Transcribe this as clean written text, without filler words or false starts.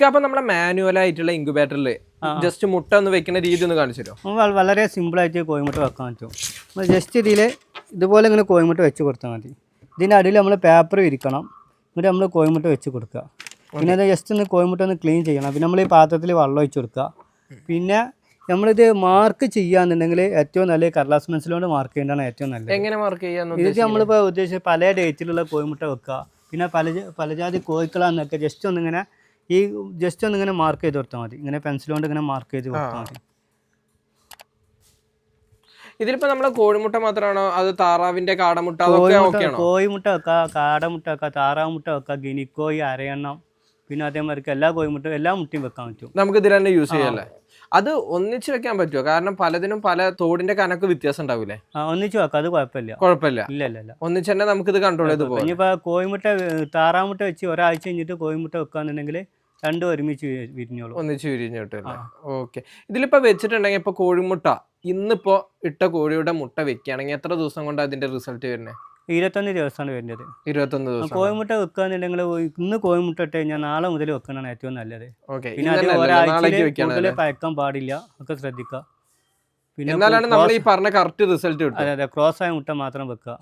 അപ്പൊ നമ്മളെ മാനുവൽ ആയിട്ടുള്ള ഇൻക്യുബേറ്ററിൽ ജസ്റ്റ് മുട്ട ഒന്ന് വെക്കുന്ന രീതി ഒന്ന് കാണിച്ചു തരുമോ? വളരെ സിമ്പിളായിട്ട് കോഴിമുട്ട വെക്കാൻ പറ്റും. ജസ്റ്റ് ഇതിൽ ഇതുപോലെ ഇങ്ങനെ കോഴിമുട്ട വെച്ച് കൊടുത്താൽ മതി. ഇതിൻ്റെ അടിയിൽ നമ്മൾ പേപ്പർ വിരിക്കണം. എന്നിട്ട് നമ്മൾ കോഴിമുട്ട വെച്ച് കൊടുക്കുക. പിന്നെ അത് ജസ്റ്റ് ഒന്ന് കോഴിമുട്ട ഒന്ന് ക്ലീൻ ചെയ്യണം. പിന്നെ നമ്മൾ ഈ പാത്രത്തിൽ വെള്ളം ഒഴിച്ച് കൊടുക്കുക. പിന്നെ നമ്മളിത് മാർക്ക് ചെയ്യാന്നുണ്ടെങ്കിൽ ഏറ്റവും നല്ല കടലാസ് പെൻസിലുകൊണ്ട് മാർക്ക് ചെയ്യേണ്ടതാണ് ഏറ്റവും നല്ലത്. എങ്ങനെ മാർക്ക് ചെയ്യാൻ? ഇത് നമ്മളിപ്പോൾ ഉദ്ദേശിച്ച് പല ഡേറ്റിലുള്ള കോഴിമുട്ട വെക്കുക. പിന്നെ പലജാതി കോഴിക്കളാന്നൊക്കെ ജസ്റ്റ് ഒന്നിങ്ങനെ മാർക്ക് ചെയ്ത് കൊടുത്താൽ മതി. ഇങ്ങനെ പെൻസിലുകൊണ്ട് ഇങ്ങനെ മാർക്ക് ചെയ്ത് കൊടുത്താൽ മതി. ഇതിലിപ്പോ നമ്മളെ കോഴിമുട്ട മാത്രമാണോ അത് താറാവിന്റെ കാടമുട്ട? കോഴിമുട്ട വെക്കുക, കാടമുട്ട വെക്കുക, താറാവ് മുട്ട വെക്കുക, ഗിനിക്കോഴി അരയണ്ണം, പിന്നെ അതേമാതിരി എല്ലാ കോഴിമുട്ടയും എല്ലാ മുട്ടയും വെക്കാൻ പറ്റും. നമുക്ക് ഇതിൽ തന്നെ യൂസ് ചെയ്യാല്ലേ? അത് ഒന്നിച്ച് വെക്കാൻ പറ്റുമോ? കാരണം പലതിനും പല തോടിന്റെ കനക്ക് വ്യത്യാസം ഉണ്ടാവില്ലേ? ഒന്നിച്ച് വെക്കാം, അത് കുഴപ്പമില്ല. ഇല്ല ഒന്നിച്ച് തന്നെ നമുക്ക് ഇത് കൺട്രോൾ ചെയ്ത് പോകാം. ഇനിയിപ്പോ കോഴിമുട്ട താറാമുട്ട വെച്ച് ഒരാഴ്ച കഴിഞ്ഞിട്ട് കോഴിമുട്ട വെക്കാന്നുണ്ടെങ്കിൽ രണ്ടും ഒരുമിച്ച് വിരിഞ്ഞോളൂ. ഒന്നിച്ച് വിരിഞ്ഞിട്ടില്ല. ഓക്കെ. ഇതിലിപ്പോ വെച്ചിട്ടുണ്ടെങ്കിൽ ഇപ്പൊ കോഴിമുട്ട ഇന്നിപ്പോ ഇട്ട കോഴിയുടെ മുട്ട വെക്കുകയാണെങ്കിൽ എത്ര ദിവസം കൊണ്ട് അതിന്റെ റിസൾട്ട് വരുന്നത്? 21 ദിവസമാണ് വരുന്നത്. 21 ദിവസം. കോഴിമുട്ട വെക്കുകയാണെന്നുണ്ടെങ്കിൽ ഇന്ന് കോഴിമുട്ട ഇട്ട് കഴിഞ്ഞാൽ നാളെ മുതൽ വെക്കുന്നതാണ് ഏറ്റവും നല്ലത്. പിന്നെ അത് ഒരാഴ്ച പഴക്കാൻ പാടില്ല, ഒക്കെ ശ്രദ്ധിക്കുക. പിന്നെ എന്നാലാണ് നമ്മൾ ഈ പറഞ്ഞ കറക്റ്റ് റിസൾട്ട് കിട്ടും. അതെ ക്രോസ് ആയ മുട്ട മാത്രം വെക്കുക.